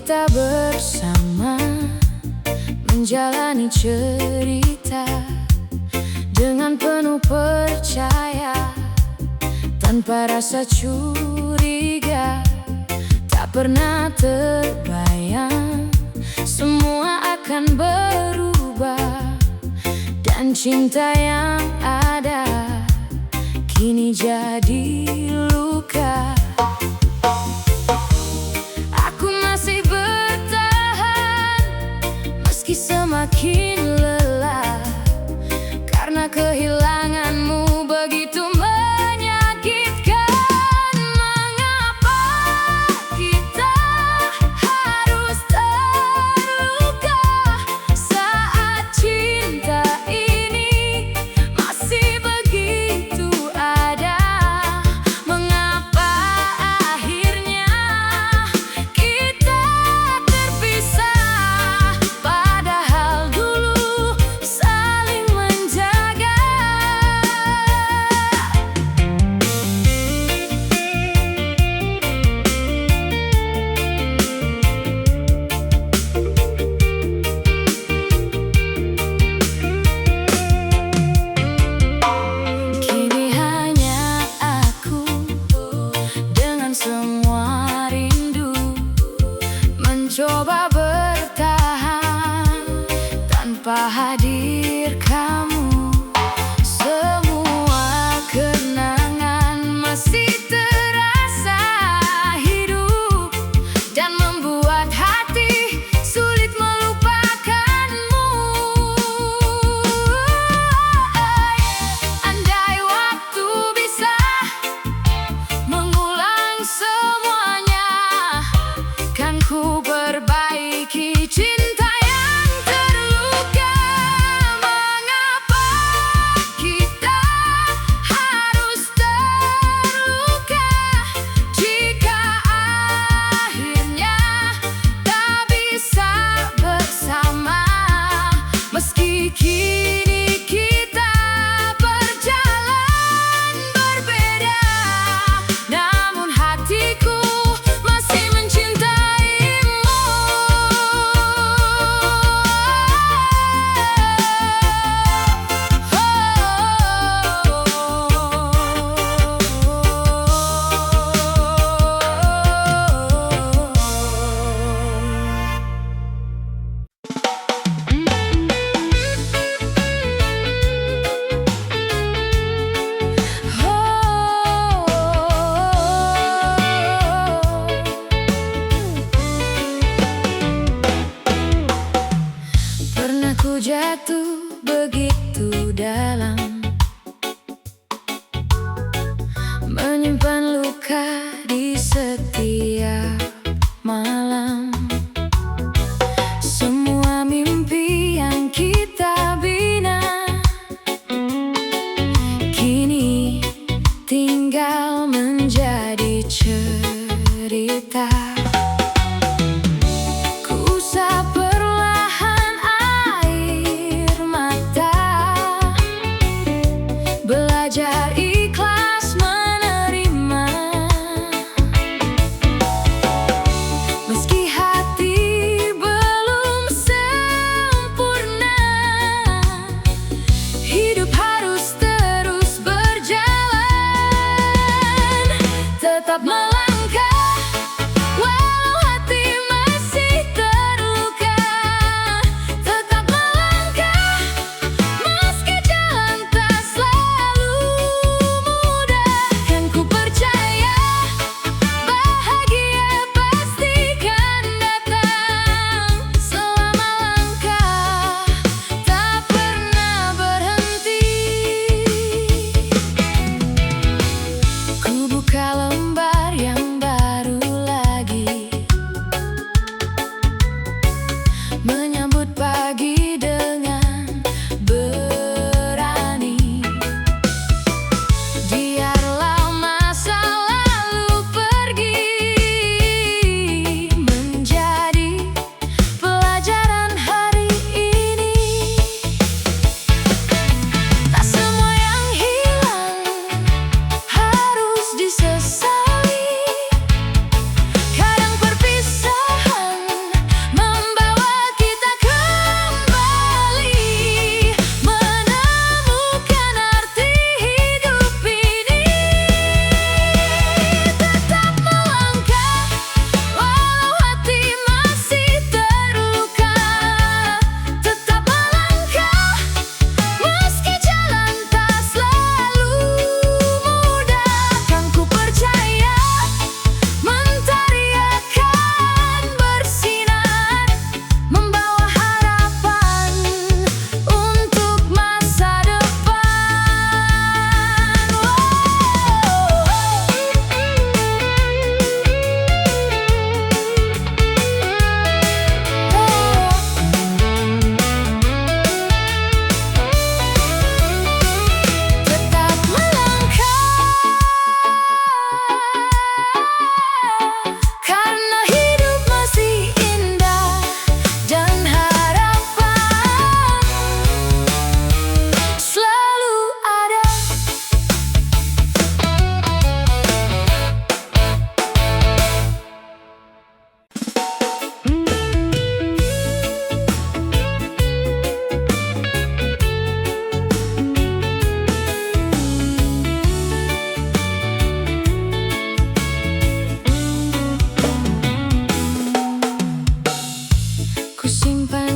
kita bersama menjalani cerita dengan penuh percaya, tanpa rasa curiga. Tak pernah terbayang semua akan berubah, dan cinta yang ada kini jadi luka. Aku masih bertahan meski semakin lelah, karena kehilanganmu begitu menyakitkan. Mengapa kita harus terluka saat cinta ini masih begitu ada? Mengapa akhirnya kita terpisah, padahal dulu saling menjaga? Kini hanya aku dengan semua rindu, mencoba bertahan tanpa hadir kamu. Semua kenangan masih terasa hidup dan membuat hati sulit melupakanmu. Andai waktu bisa mengulang semuanya, kan ku perbaiki cinta yang terluka.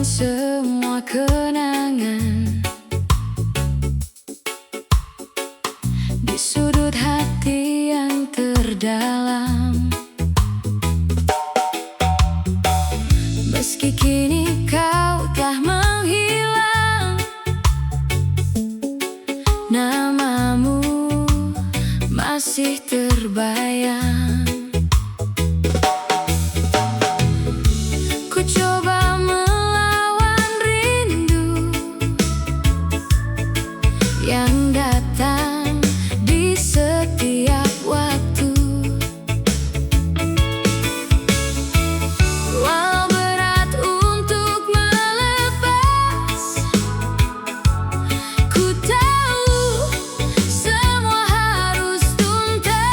semua kenangan di sudut hati yang terdalam. Meski kini kau telah menghilang, namamu masih terbayang. Ku coba melawan rindu yang datang di setiap waktu. Walau berat untuk melepas, ku tahu semua harus tuntas.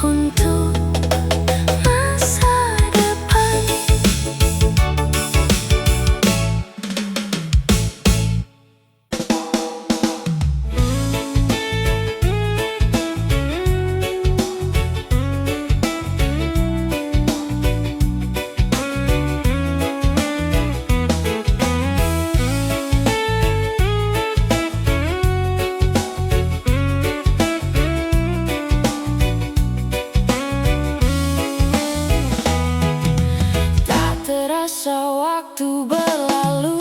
untuk masa depan. Terasa waktu berlalu,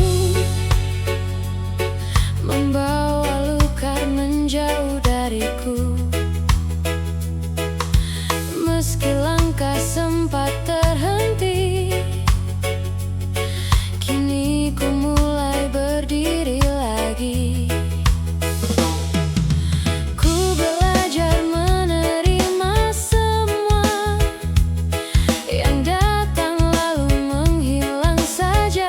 membawa luka menjauh dariku. Meski langkah sempat terhenti, kini ku mulai berdiri lagi. Ku belajar menerima semua yang datang lalu menghilang saja.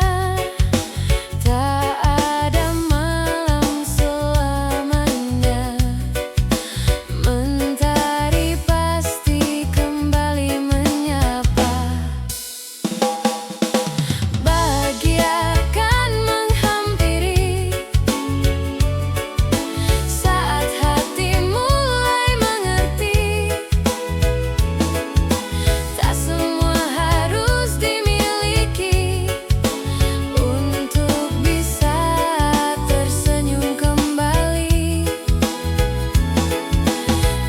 Tak ada malam selamanya, mentari pasti kembali menyapa. Bahagia akan menghampiri saat hati mulai mengerti. Tak semua harus dimiliki untuk bisa tersenyum kembali.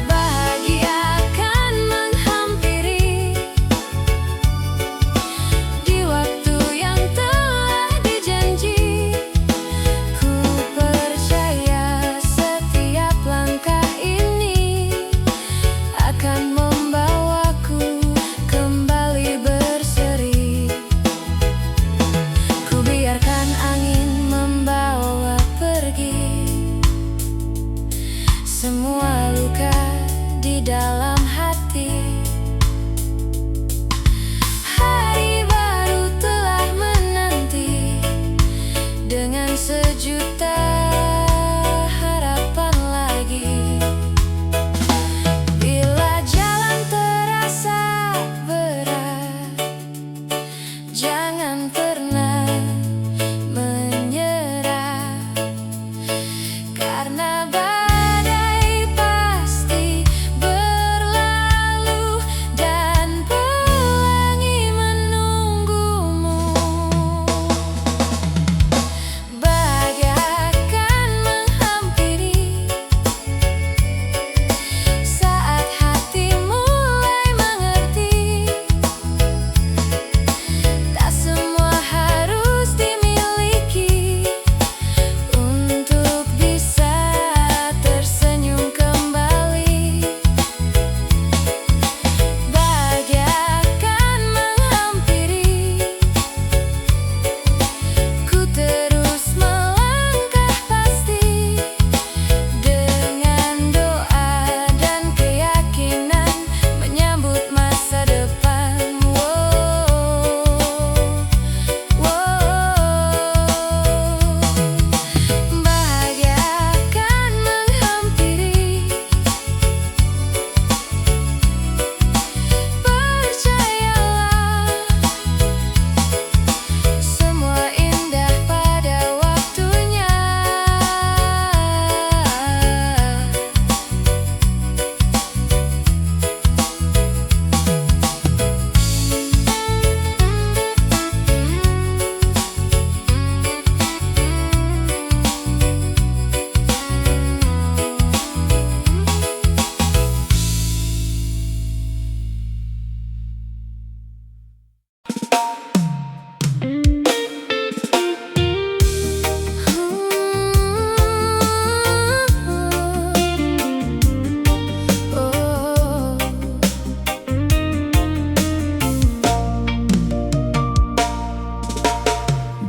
Bahagia akan menghampiri di waktu yang telah dijanji. Ku percaya setiap langkah ini akan membawaku kembali berseri. Ku biarkan angin membawa pergi semua luka di dalam hati. Hari baru telah menanti dengan sejuta harapan lagi. Bila jalan terasa berat, jangan pernah menyerah, karena badai pasti berlalu dan pelangi menunggumu. Bahagia akan menghampiri saat hati mulai mengerti. Tak semua harus dimiliki untuk bisa tersenyum kembali. Bahagia akan menghampiri, ku terus melangkah pasti dengan doa dan keyakinan menyambut masa depan. Bahagia akan menghampiri, percayalah, semua indah pada waktunya.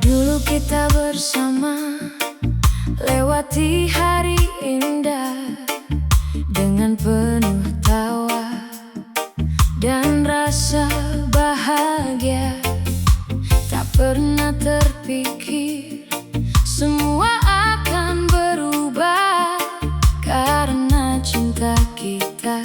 Dulu kita bersama lewati hari indah dengan penuh tawa dan rasa bahagia. Tak pernah terpikir semua akan berubah karena cinta kita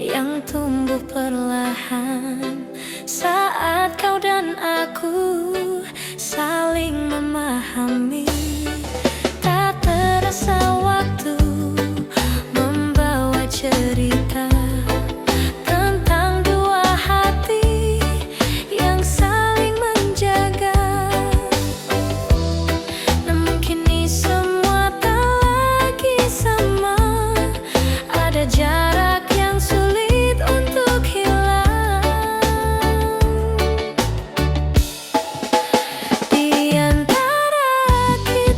yang tumbuh perlahan saat kau dan aku saling memahami. Tak terasa waktu membawa cerita tentang dua hati yang saling menjaga. Namun kini semua tak lagi sama, ada jarak yang sulit untuk hilang. Di antara kita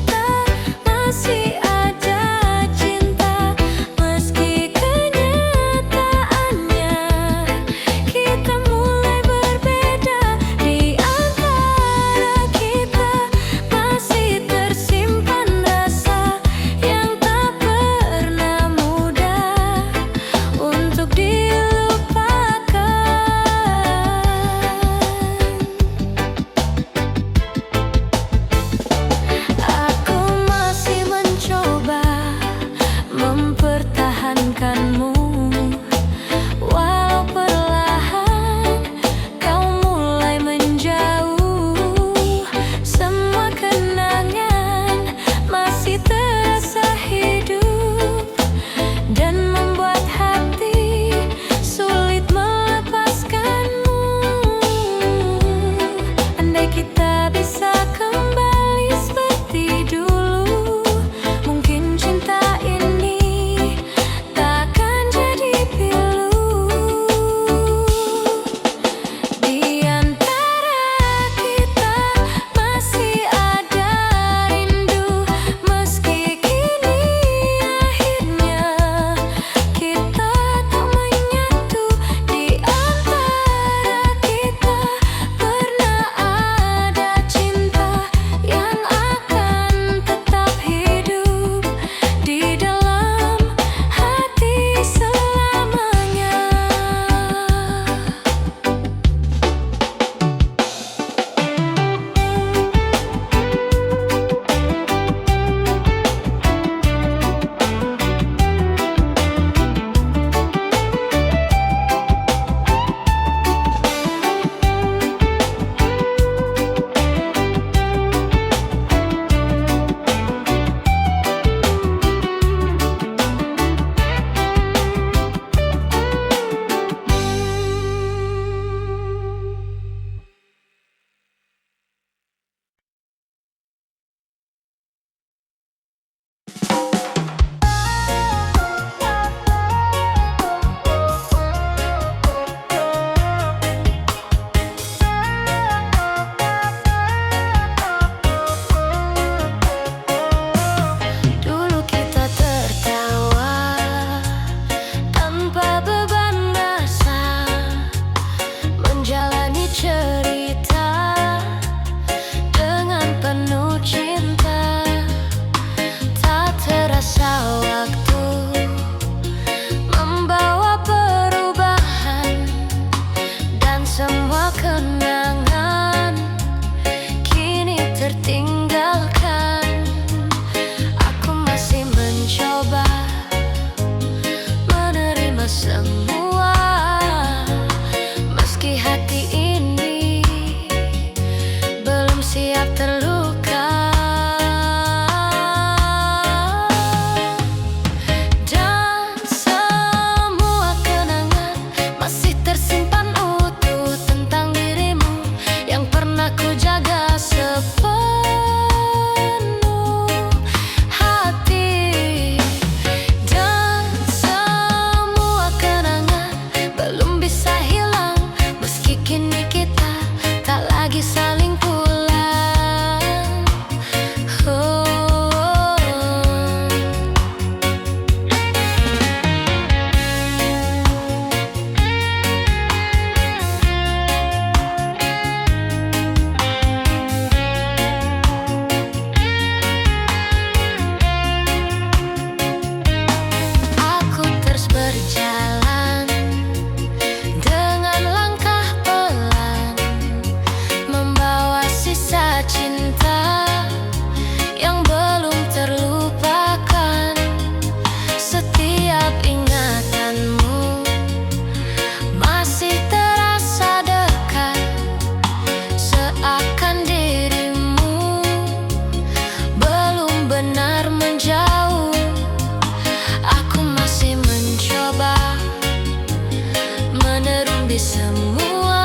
di semua.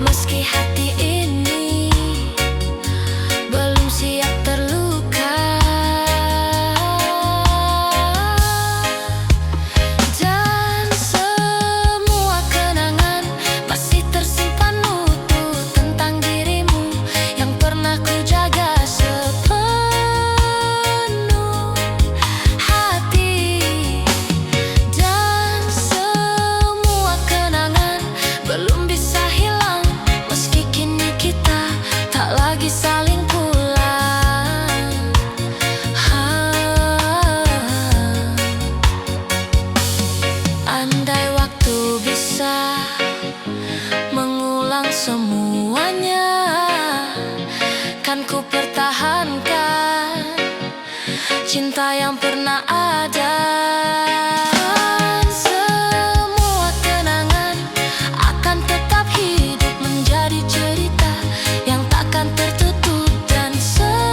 Meski hati ini belum siap terluka, dan semua kenangan masih tersimpan utuh tentang dirimu yang pernah ku jaga sepenuh hati. Dan semua kenangan belum bisa hilang, meski kini kita tak lagi saling pulang. Andai waktu bisa mengulang semuanya, kan ku pertahankan cinta yang pernah ada. Dan semua kenangan akan tetap hidup menjadi cerita yang takkan tertutup. Dan semua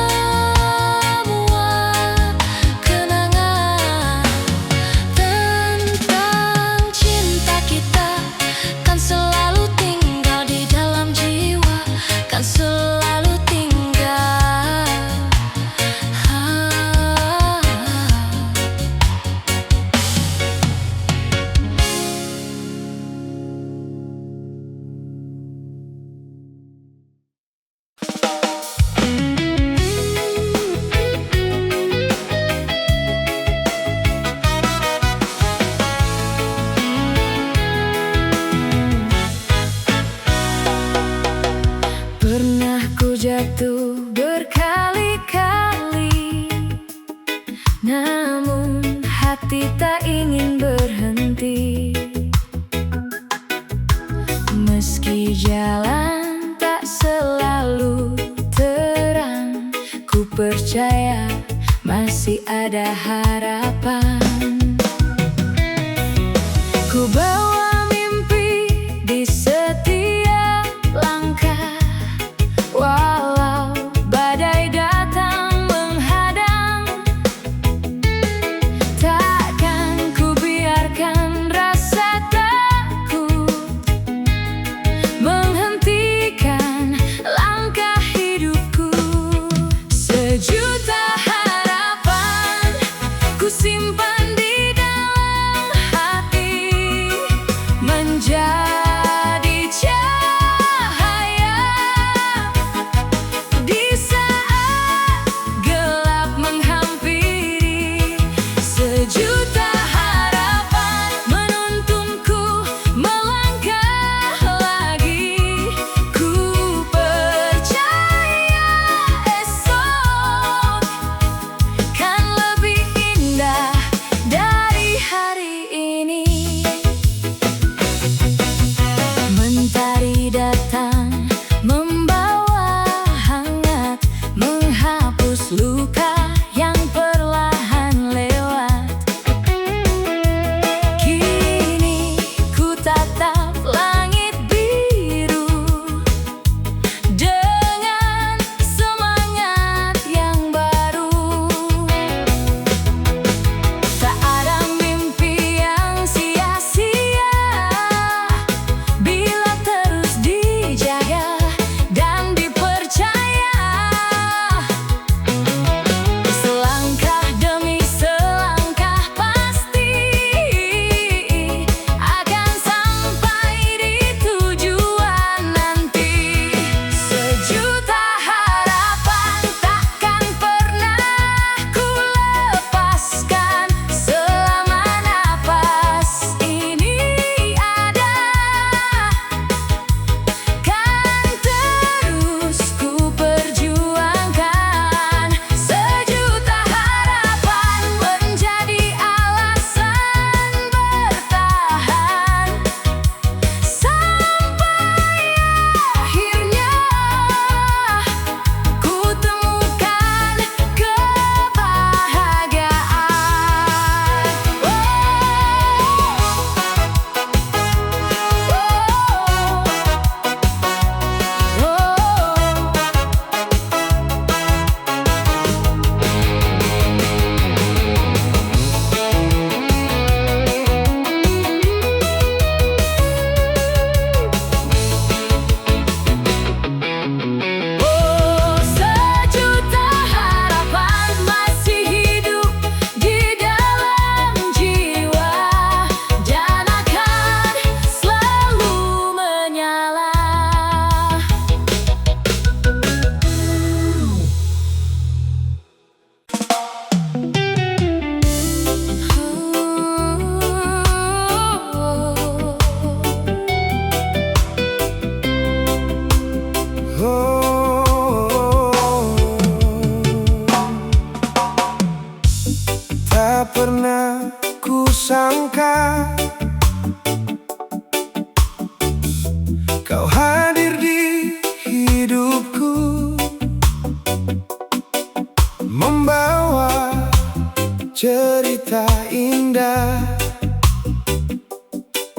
kenangan tentang cinta kita kan selalu tinggal di dalam jiwa, kan selalu tinggal.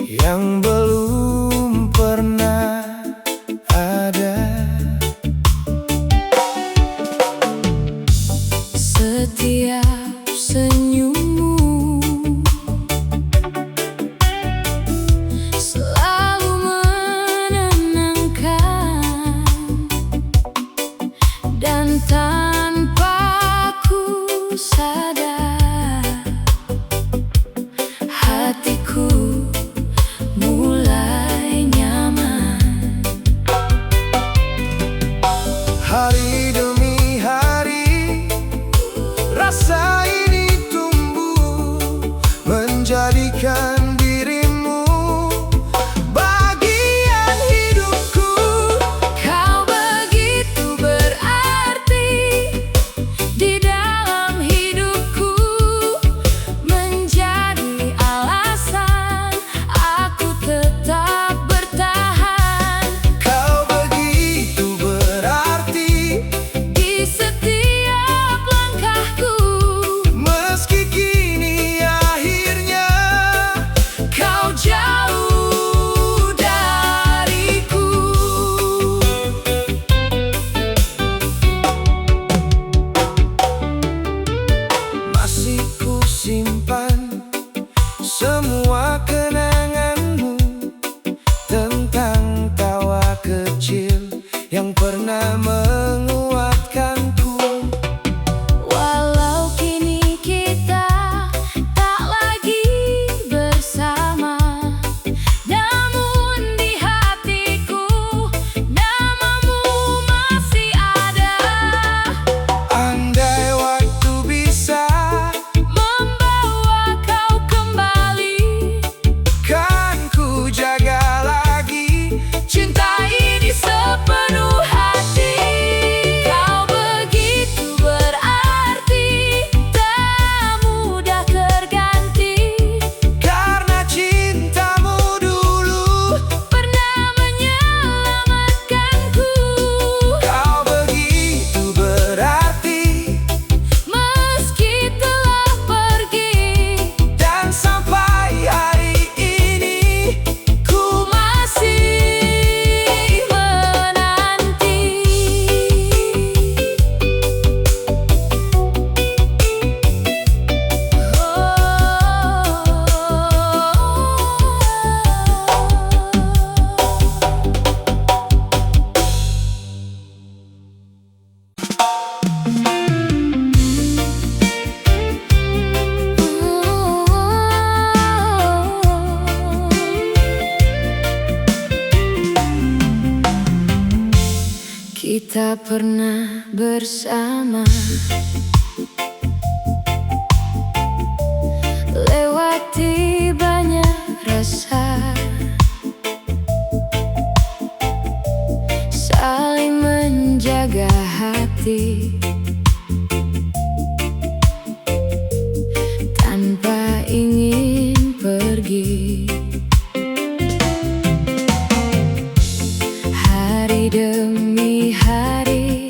yang belum pernah ada. Setiap senyummu selalu menenangkan, dan tanpa ku sadar hatiku mulai nyaman. Hari demi hari rasa ini tumbuh, menjadikan dirimu bagian hidupku. Kau begitu berarti di dalam hidupku, menjadi alasan aku tetap bertahan. Kau begitu berarti Di setiap langkahku, meski kini akhirnya kau jauh dariku. masih ku simpan semua kenanganmu tentang tawa kecil yang pernah menguatkanku. Walau kini kita tak lagi bersama, namun di hatiku namamu masih ada. Andai waktu bisa Membawa kau kembali, kan ku jaga lagi cinta ini sepenuh hati. Kau begitu berarti, tak mudah terganti, karena cintamu dulu pernah menyelamatkanku. kau begitu berarti, Meski telah pergi, dan sampai hari ini ku masih menanti. Kita pernah bersama, lewati banyak rasa, saling menjaga hati, tanpa ingin pergi. Hari demi hari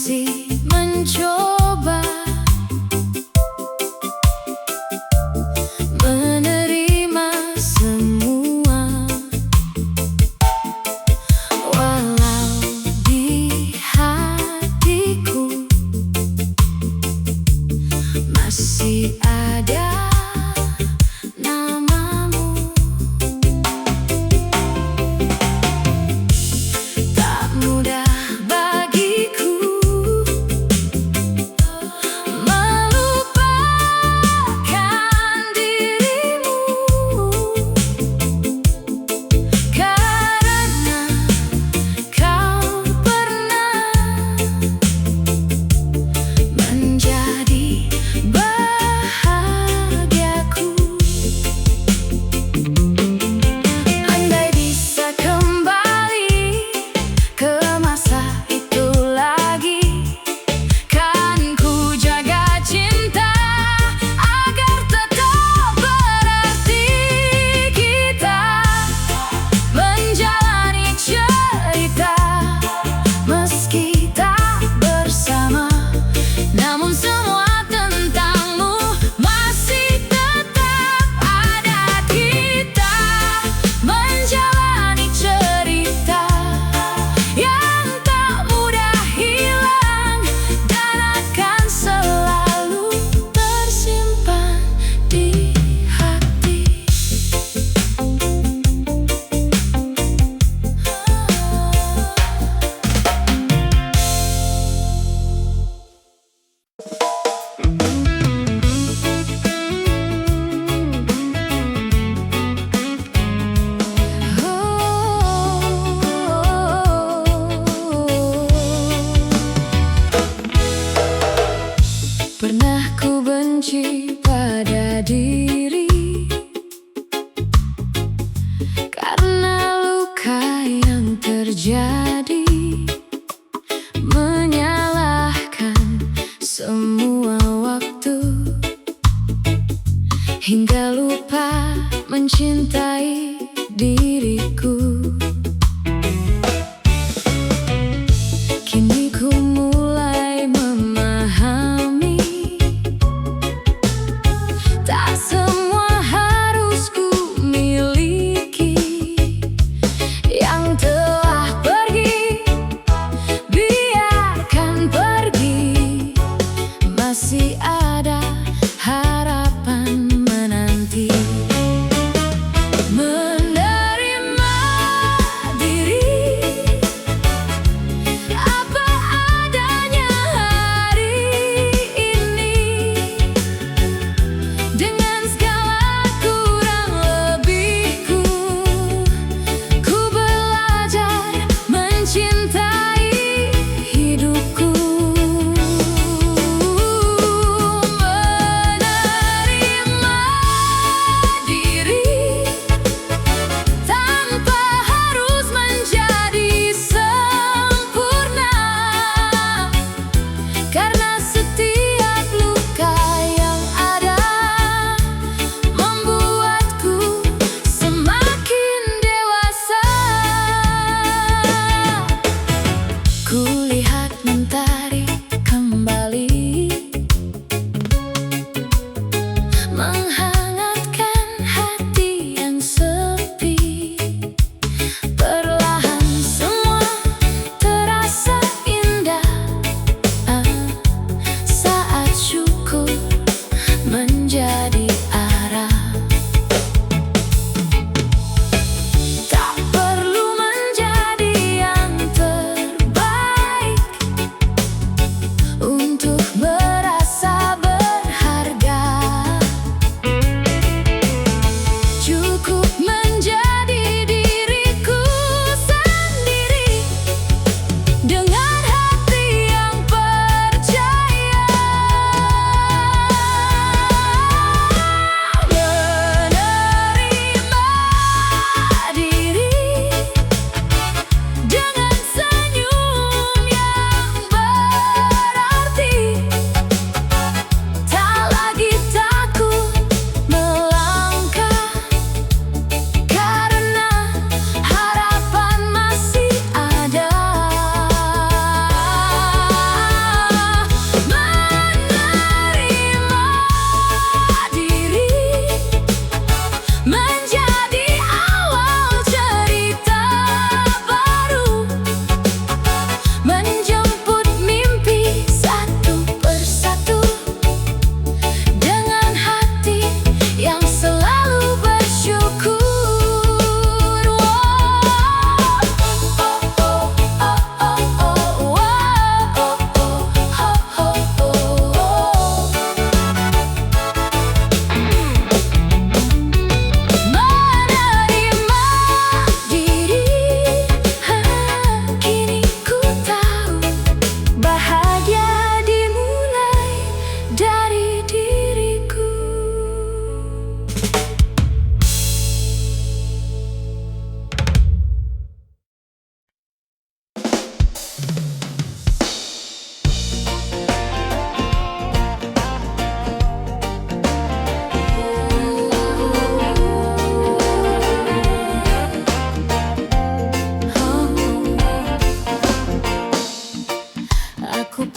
masih mencoba menerima semua, walau di hatiku masih ada namamu. Tak mudah bagiku melupakan dirimu, karena kau pernah menjadi bahagiaku. Andai bisa kembali ke masa itu lagi, kan ku jaga cinta agar tetap berarti. Kita menjalani cerita meski tak bersama, namun semua tentangmu masih tetap ada. Kita menjalani cerita yang tak mudah hilang dan akan selalu tersimpan di hati. Pernah ku benci pada diri karena luka yang terjadi, menyalahkan semua waktu hingga lupa mencintai diriku. Kini ku mulai memahami, tak semua harus ku miliki. Yang telah pergi, biarkan pergi. Masih ada harapan menanti. Menerima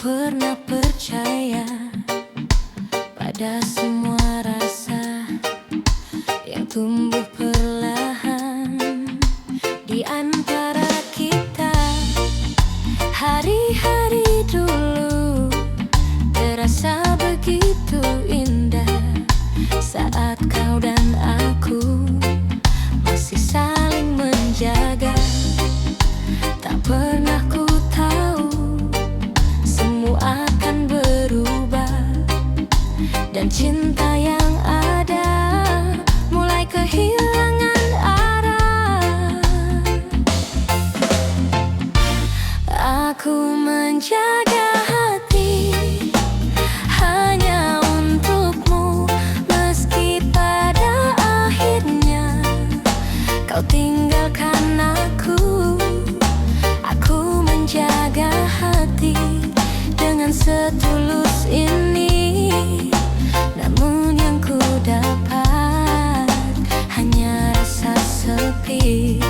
pernah percaya pada semua rasa yang tumbuh perlahan di antara kita. Hari-hari dulu terasa begitu indah saat kau dan aku masih saling menjaga. Tak pernah ku tahu semua akan berubah dan cinta yang ada mulai kehilangan arah. Aku menjaga hati hanya untukmu, meski pada akhirnya kau tinggalkan aku. Aku menjaga hati dengan setulus ini, namun yang ku dapat hanya rasa sepi.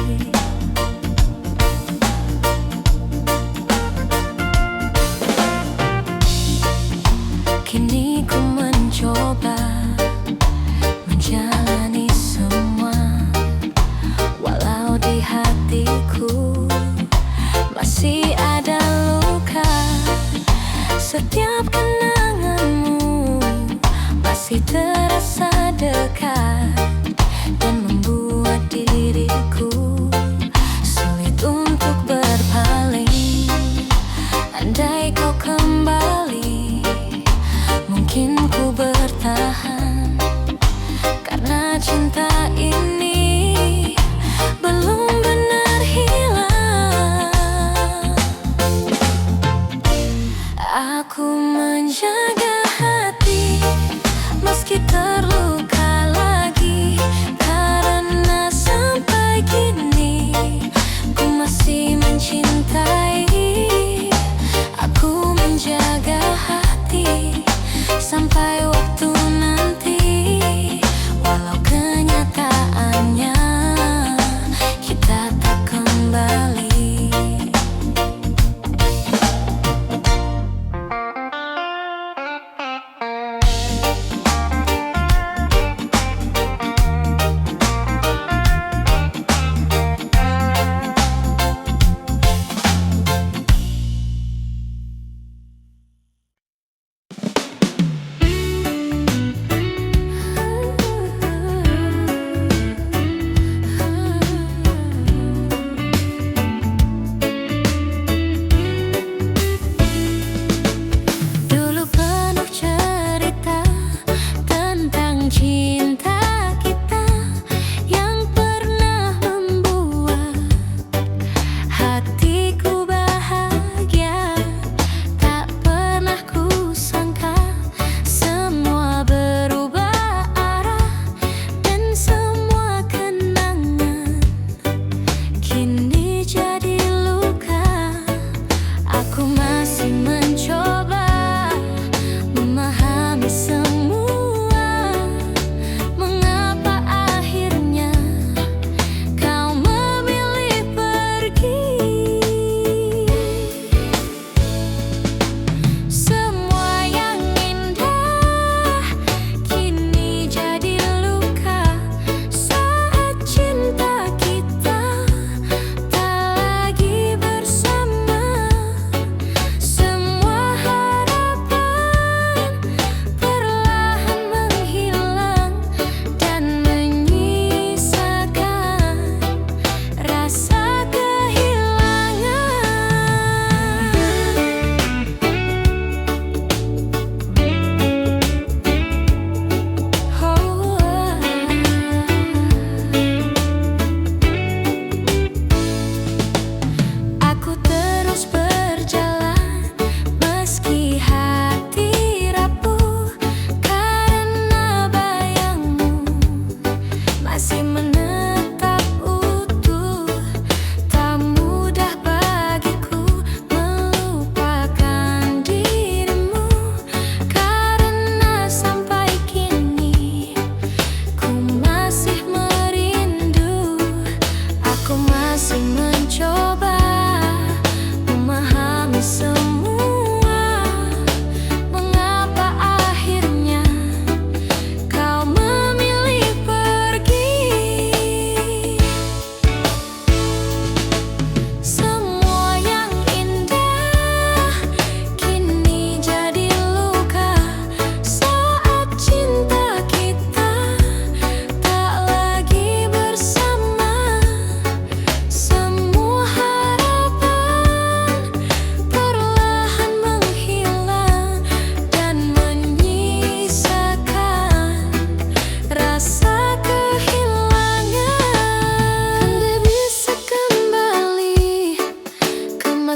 Kini ku mencoba menjalani semua, walau di hatiku masih ada luka. Setiap kenanganmu masih terasa dekat dan membuat diriku sulit untuk berpaling. Andai kau kembali, mungkin ku bertahan, karena cinta ini belum benar hilang. Aku menjaga hati meski terluka lagi,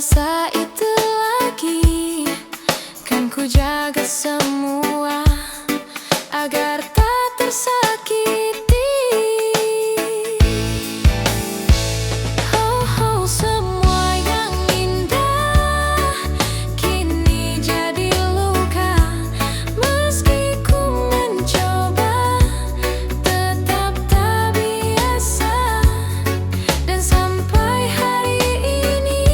rasa itu lagi. Kan ku jaga semua agar tak tersakiti. Oh, oh, semua yang indah kini jadi luka. Meski ku mencoba, tetap tak biasa. Dan sampai hari ini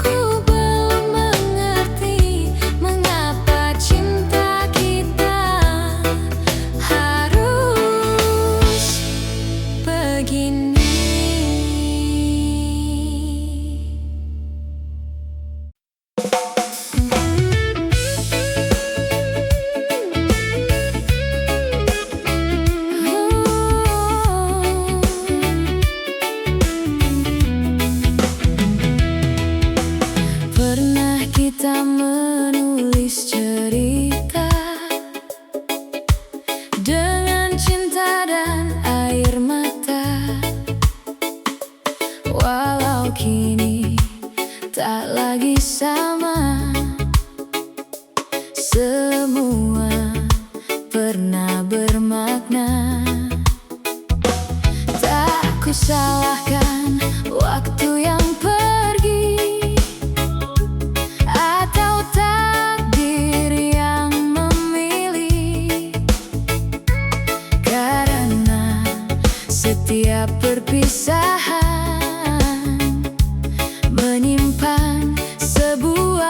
ku belum mengerti mengapa cinta kita harus begini. Pernah kita menulis cerita dengan cinta dan air mata. Walau kini tak lagi sama, semua pernah bermakna. Tak ku salahkan waktu yang pergi, atau takdir yang memilih. Karena setiap perpisahan menyimpan sebuah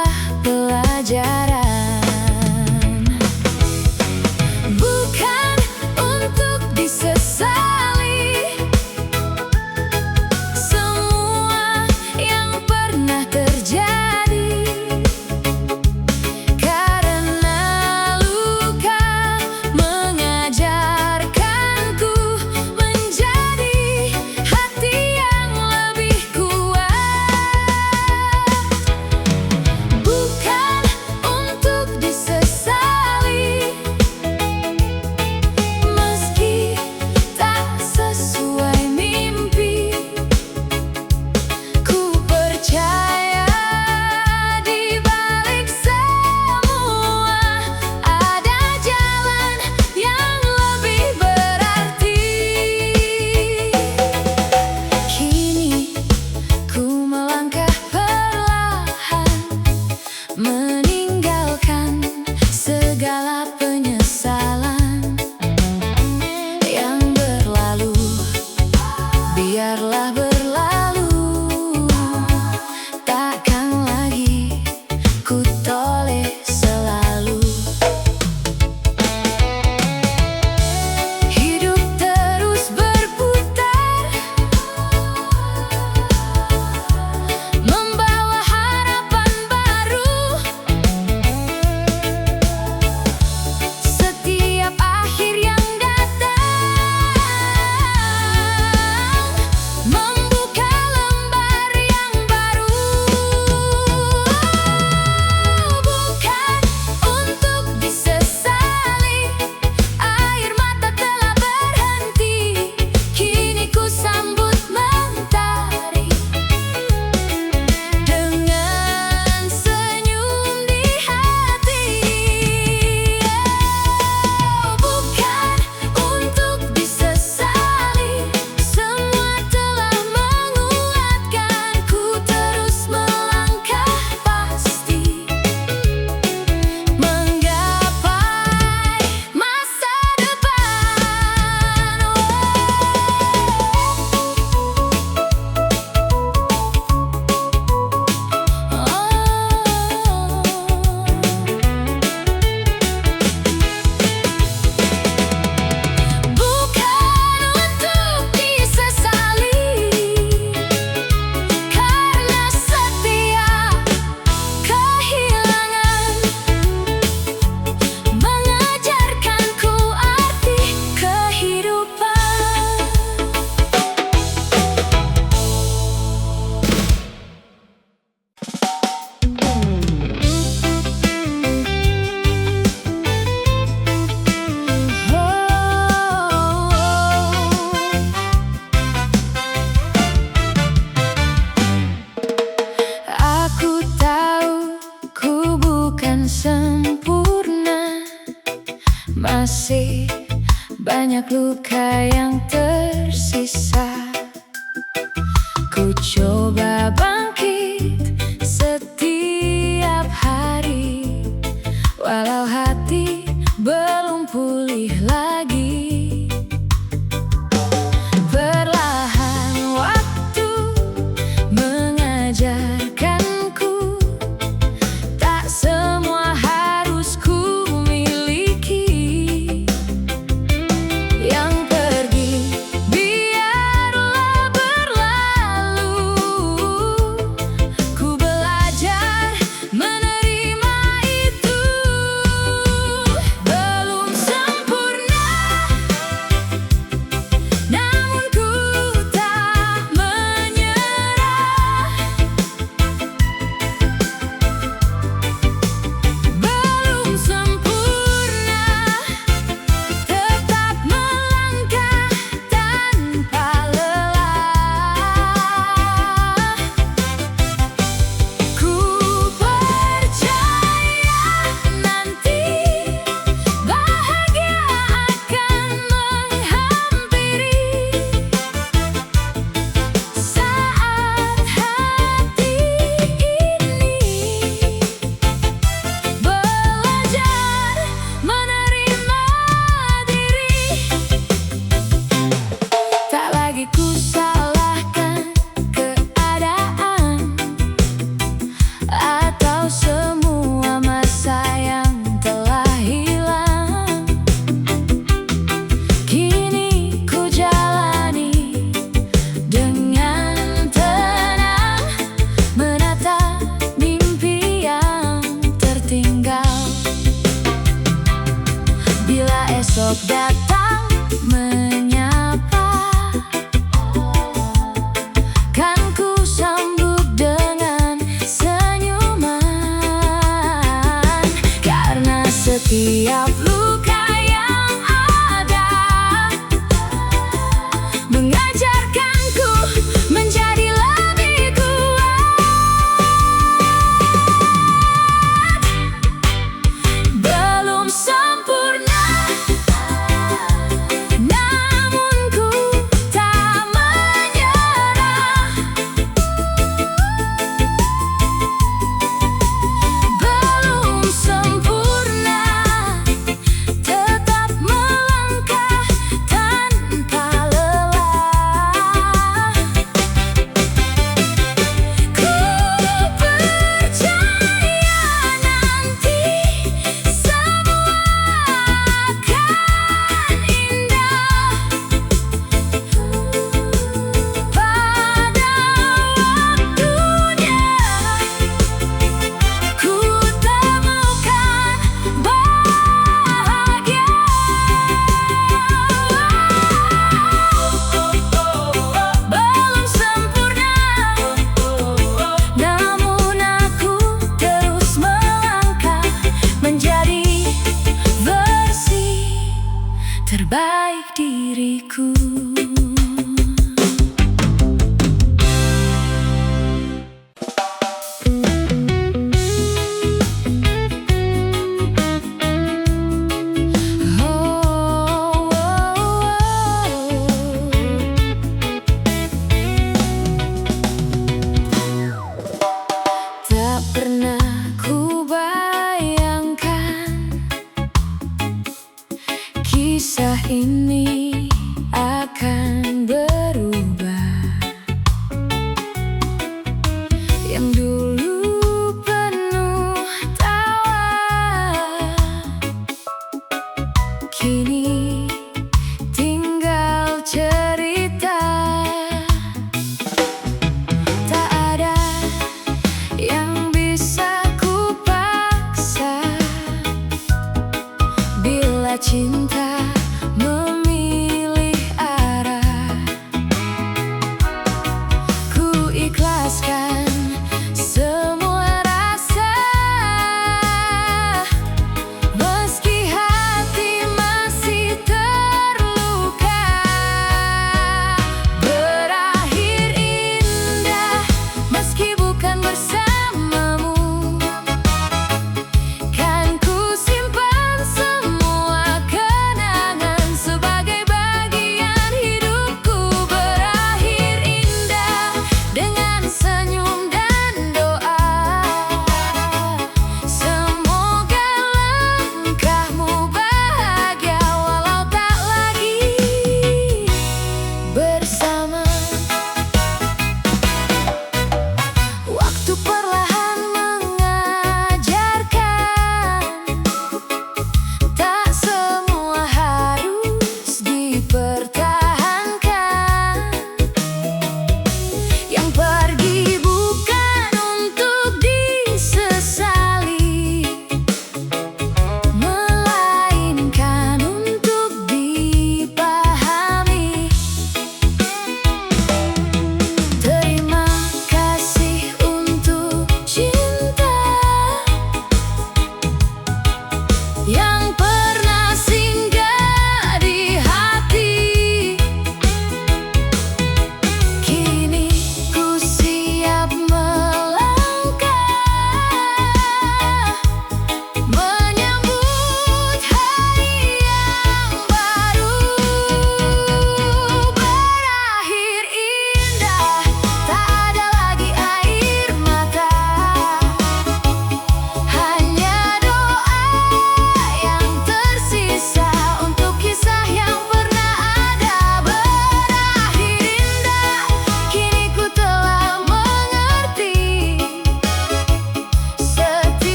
sempurna, masih banyak luka yang tersisa. Ku coba bangkit setiap hari, walau hati belum pulih lagi. Perlahan waktu mengajarkanku, tak semua harus ku miliki. Yang pergi biarlah berlalu, ku belajar menerima itu. Belum sempurna, namun ku tak menyerah. Belum sempurna, tetap melangkah tanpa lelah. Ku percaya nanti bahagia akan menghampiri, saat hati ini belajar menerima diri. Tak lagi ku salahkan keadaan atau semua masa yang telah hilang. Kini ku jalani dengan tenang, menata mimpi yang tertinggal. Bila esok datang menyapa, kan ku sambut dengan senyuman. Karena setiap luka yang ada mengajarkanku menjadi lebih kuat. Belum sempurna, namun ku tak menyerah. Belum sempurna, tetap melangkah tanpa lelah. Ku percaya nanti semua akan indah. Pada waktunya ku temukan bahagia. Belum sempurna, namun aku terus melangkah menjadi versi terbaik diriku. Tak pernah